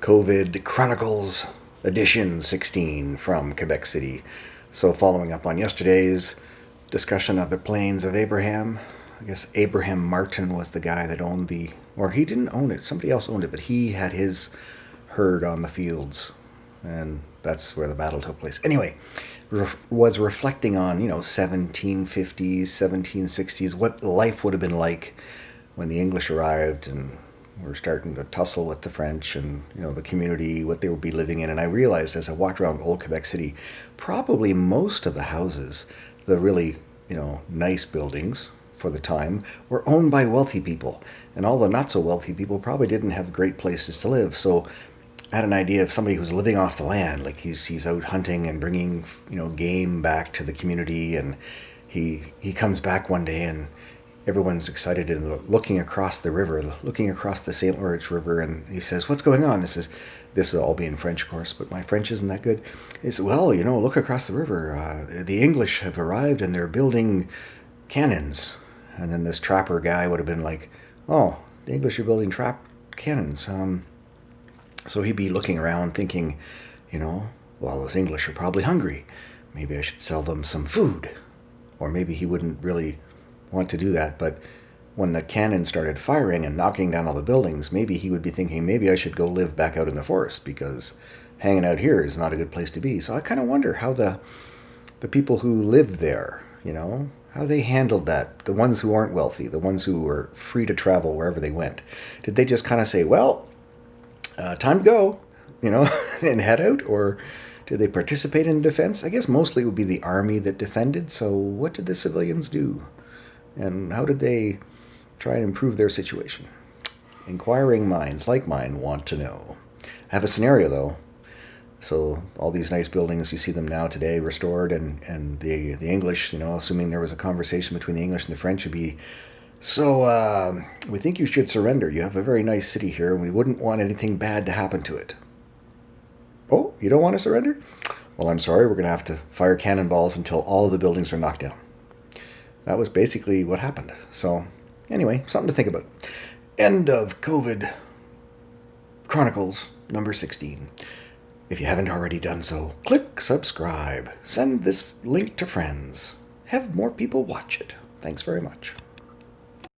COVID Chronicles edition 16 from Quebec City. So following up on yesterday's discussion of the Plains of Abraham, I guess Abraham Martin was the guy that owned or he didn't own it, somebody else owned it, but he had his herd on the fields, and that's where the battle took place. Anyway, was reflecting on, 1750s, 1760s, what life would have been like when the English arrived and were starting to tussle with the French and, the community, what they would be living in. And I realized as I walked around old Quebec City, probably most of the houses, the really, nice buildings for the time, were owned by wealthy people. And all the not so wealthy people probably didn't have great places to live. So I had an idea of somebody who's living off the land, like he's out hunting and bringing, game back to the community. And he comes back one day and everyone's excited and looking across the river, looking across the St. Lawrence River, and he says, "What's going on?" This will all be in French, of course, but my French isn't that good. He says, "Well, look across the river. The English have arrived and they're building cannons." And then this trapper guy would have been like, "Oh, the English are building cannons." So he'd be looking around thinking, well, those English are probably hungry. Maybe I should sell them some food. Or maybe he wouldn't really want to do that, but when the cannon started firing and knocking down all the buildings, maybe he would be thinking, maybe I should go live back out in the forest because hanging out here is not a good place to be. So I kind of wonder how the people who lived there, how they handled that, the ones who aren't wealthy, the ones who were free to travel wherever they went. Did they just kind of say, well, time to go, and head out? Or did they participate in defense? I guess mostly it would be the army that defended. So what did the civilians do? And how did they try and improve their situation? Inquiring minds like mine want to know. I have a scenario, though. So all these nice buildings, you see them now today restored, and the English, assuming there was a conversation between the English and the French, would be, "So we think you should surrender. You have a very nice city here, and we wouldn't want anything bad to happen to it." "Oh, you don't want to surrender? Well, I'm sorry, we're going to have to fire cannonballs until all of the buildings are knocked down." That was basically what happened. So anyway, something to think about. End of COVID Chronicles number 16. If you haven't already done so, click subscribe. Send this link to friends. Have more people watch it. Thanks very much.